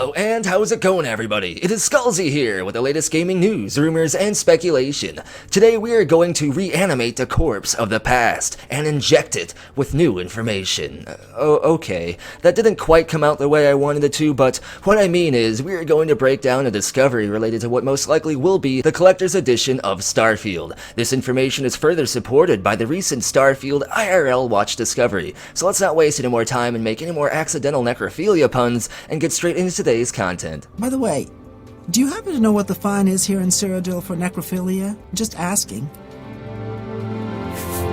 Hello, and how's it going, everybody? It is Skullzi here with the latest gaming news, rumors, and speculation. Today we are going to reanimate the corpse of the past and inject it with new information. Okay, that didn't quite come out the way I wanted it to, but what I mean is we are going to break down a discovery related to what most likely will be the collector's edition of Starfield. This information is further supported by the recent Starfield IRL watch discovery, so let's not waste any more time and make any more accidental necrophilia puns and get straight into today's content. By the way, do you happen to know what the fine is here in Cyrodiil for necrophilia? Just asking.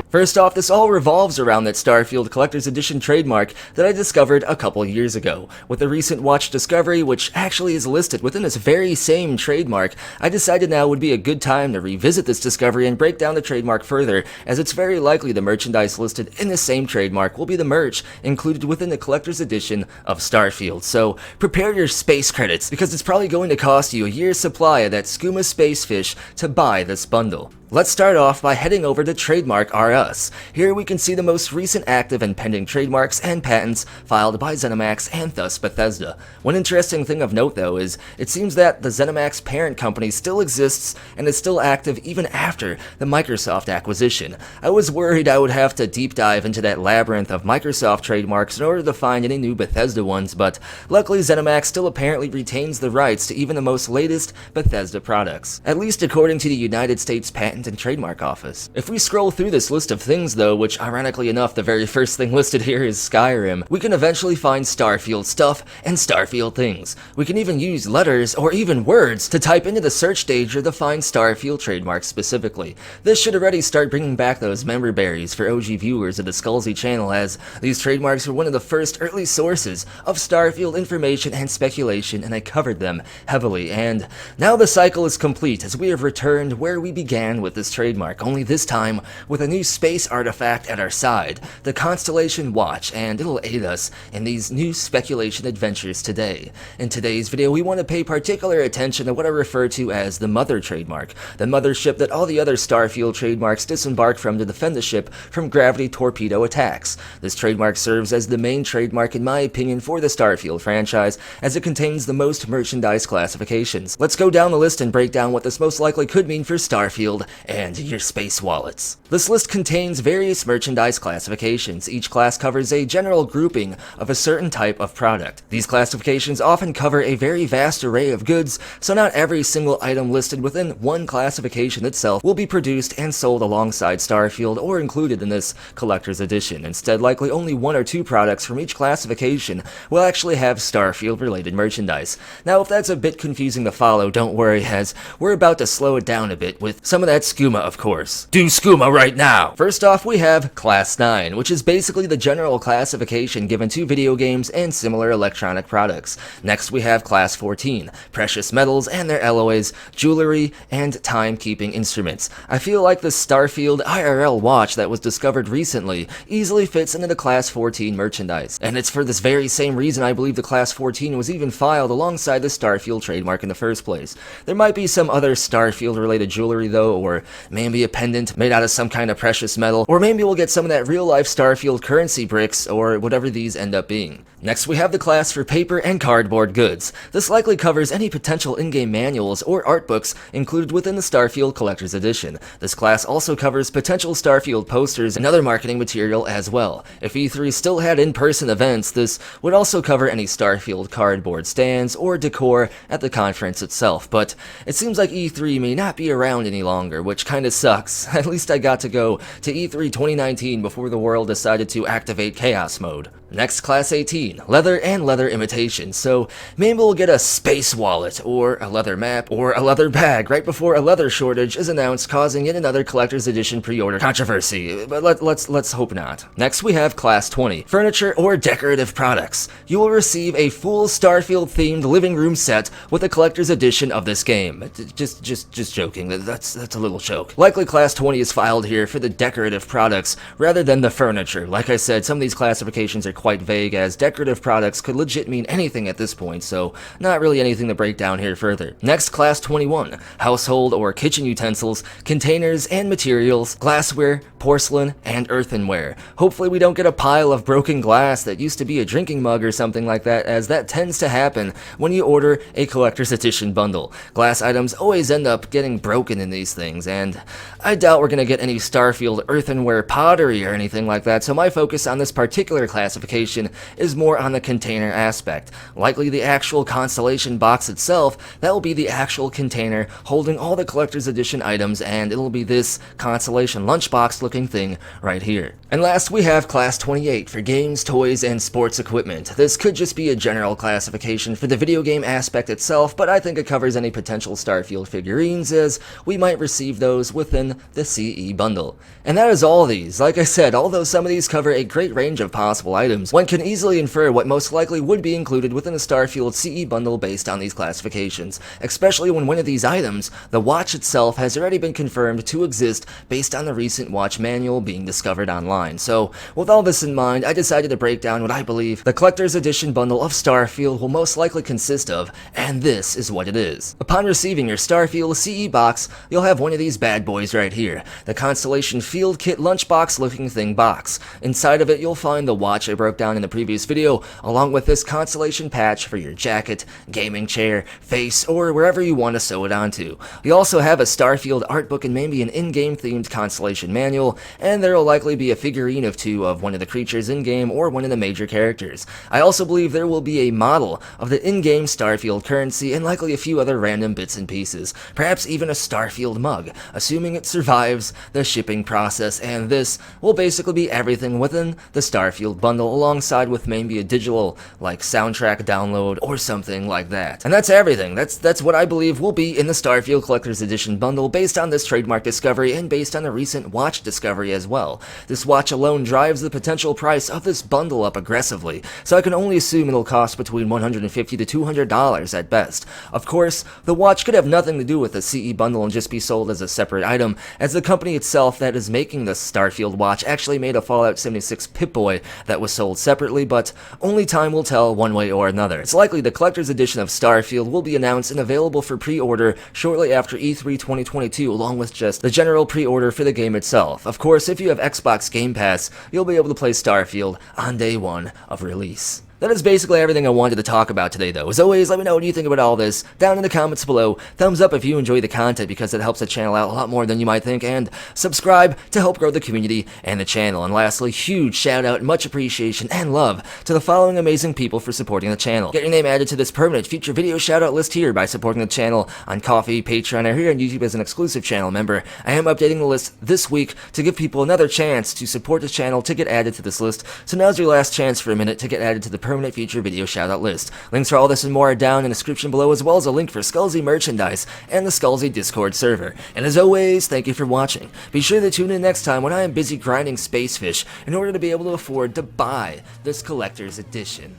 First off, this all revolves around that Starfield Collector's Edition trademark that I discovered a couple years ago. With the recent watch discovery, which actually is listed within this very same trademark, I decided now would be a good time to revisit this discovery and break down the trademark further, as it's very likely the merchandise listed in the same trademark will be the merch included within the Collector's Edition of Starfield. So prepare your space credits, because it's probably going to cost you a year's supply of that skooma space fish to buy this bundle. Let's start off by heading over to Trademark R Us. Here we can see the most recent active and pending trademarks and patents filed by ZeniMax and thus Bethesda. One interesting thing of note though is it seems that the ZeniMax parent company still exists and is still active even after the Microsoft acquisition. I was worried I would have to deep dive into that labyrinth of Microsoft trademarks in order to find any new Bethesda ones, but luckily ZeniMax still apparently retains the rights to even the most latest Bethesda products, at least according to the United States Patent and Trademark Office. If we scroll through this list of things though, which ironically enough the very first thing listed here is Skyrim, we can eventually find Starfield stuff and Starfield things. We can even use letters or even words to type into the search danger to find Starfield trademarks specifically. This should already start bringing back those member berries for OG viewers of the Skullzi channel, as these trademarks were one of the first early sources of Starfield information and speculation, and I covered them heavily. And now the cycle is complete as we have returned where we began with this trademark, only this time with a new space artifact at our side, the Constellation Watch, and it'll aid us in these new speculation adventures today. In today's video, we want to pay particular attention to what I refer to as the Mother trademark, the mothership that all the other Starfield trademarks disembark from to defend the ship from gravity torpedo attacks. This trademark serves as the main trademark in my opinion for the Starfield franchise, as it contains the most merchandise classifications. Let's go down the list and break down what this most likely could mean for Starfield and your space wallets. This list contains various merchandise classifications. Each class covers a general grouping of a certain type of product. These classifications often cover a very vast array of goods, so not every single item listed within one classification itself will be produced and sold alongside Starfield or included in this collector's edition. Instead, likely only one or two products from each classification will actually have Starfield related merchandise. Now, if that's a bit confusing to follow, don't worry, as we're about to slow it down a bit with some of that skooma, of course. Do skooma right now! First off, we have Class 9, which is basically the general classification given to video games and similar electronic products. Next, we have Class 14, precious metals and their alloys, jewelry, and timekeeping instruments. I feel like the Starfield IRL watch that was discovered recently easily fits into the Class 14 merchandise, and it's for this very same reason I believe the Class 14 was even filed alongside the Starfield trademark in the first place. There might be some other Starfield related jewelry though, or maybe a pendant made out of some kind of precious metal, or maybe we'll get some of that real-life Starfield currency bricks, or whatever these end up being. Next, we have the class for paper and cardboard goods. This likely covers any potential in-game manuals or art books included within the Starfield Collector's Edition. This class also covers potential Starfield posters and other marketing material as well. If E3 still had in-person events, this would also cover any Starfield cardboard stands or decor at the conference itself, but it seems like E3 may not be around any longer, which kinda sucks. At least I got to go to E3 2019 before the world decided to activate chaos mode. Next, Class 18, leather and leather imitation. So maybe we'll get a space wallet, or a leather map, or a leather bag right before a leather shortage is announced, causing yet another collector's edition pre-order controversy, but let's hope not. Next, we have Class 20, furniture or decorative products. You will receive a full Starfield themed living room set with a collector's edition of this game. Just joking, that's a little joke. Likely Class 20 is filed here for the decorative products rather than the furniture. Like I said, some of these classifications are quite vague, as decorative products could legit mean anything at this point, so not really anything to break down here further. Next, Class 21, household or kitchen utensils, containers and materials, glassware, porcelain, and earthenware. Hopefully we don't get a pile of broken glass that used to be a drinking mug or something like that, as that tends to happen when you order a collector's edition bundle. Glass items always end up getting broken in these things, and I doubt we're going to get any Starfield earthenware pottery or anything like that, so my focus on this particular classification is more on the container aspect. Likely the actual Constellation box itself, that will be the actual container holding all the collector's edition items, and it'll be this Constellation lunchbox looking thing right here. And last we have Class 28 for games, toys, and sports equipment. This could just be a general classification for the video game aspect itself, but I think it covers any potential Starfield figurines, as we might receive those within the CE bundle. And that is all these. Like I said, although some of these cover a great range of possible items, one can easily infer what most likely would be included within a Starfield CE bundle based on these classifications, especially when one of these items, the watch itself, has already been confirmed to exist based on the recent watch manual being discovered online. So, with all this in mind, I decided to break down what I believe the Collector's Edition bundle of Starfield will most likely consist of, and this is what it is. Upon receiving your Starfield CE box, you'll have one of these bad boys right here, the Constellation Field Kit lunchbox looking thing box. Inside of it you'll find the watch I broke down in the previous video, along with this Constellation patch for your jacket, gaming chair, face, or wherever you want to sew it onto. You also have a Starfield art book and maybe an in-game themed Constellation manual, and there will likely be a figurine of two of one of the creatures in-game or one of the major characters. I also believe there will be a model of the in-game Starfield currency and likely a few other random bits and pieces, perhaps even a Starfield mug, assuming it survives the shipping process, and this will basically be everything within the Starfield bundle, alongside with maybe a digital, like, soundtrack download or something like that. And that's everything. That's what I believe will be in the Starfield Collector's Edition bundle based on this trademark discovery and based on the recent watch discovery as well. This watch alone drives the potential price of this bundle up aggressively, so I can only assume it'll cost between $150 to $200 at best. Of course, the watch could have nothing to do with the CE bundle and just be sold as a separate item, as the company itself that is making the Starfield watch actually made a Fallout 76 Pip-Boy that was sold separately, but only time will tell one way or another. It's likely the Collector's Edition of Starfield will be announced and available for pre-order shortly after E3 2022, along with just the general pre-order for the game itself. Of course, if you have Xbox Game Pass, you'll be able to play Starfield on day one of release. That is basically everything I wanted to talk about today, though. As always, let me know what you think about all this down in the comments below. Thumbs up if you enjoy the content, because it helps the channel out a lot more than you might think, and subscribe to help grow the community and the channel. And lastly, huge shout out, much appreciation, and love to the following amazing people for supporting the channel. Get your name added to this permanent future video shout out list here by supporting the channel on Ko-fi, Patreon, or here on YouTube as an exclusive channel member. I am updating the list this week to give people another chance to support the channel to get added to this list, so now's your last chance for a minute to get added to the permanent future video shoutout list. Links for all this and more are down in the description below, as well as a link for Skullzi merchandise and the Skullzi Discord server. And as always, thank you for watching. Be sure to tune in next time when I am busy grinding space fish in order to be able to afford to buy this collector's edition.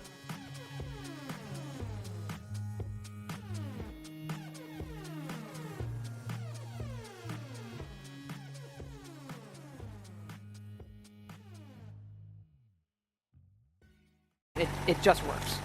It just works.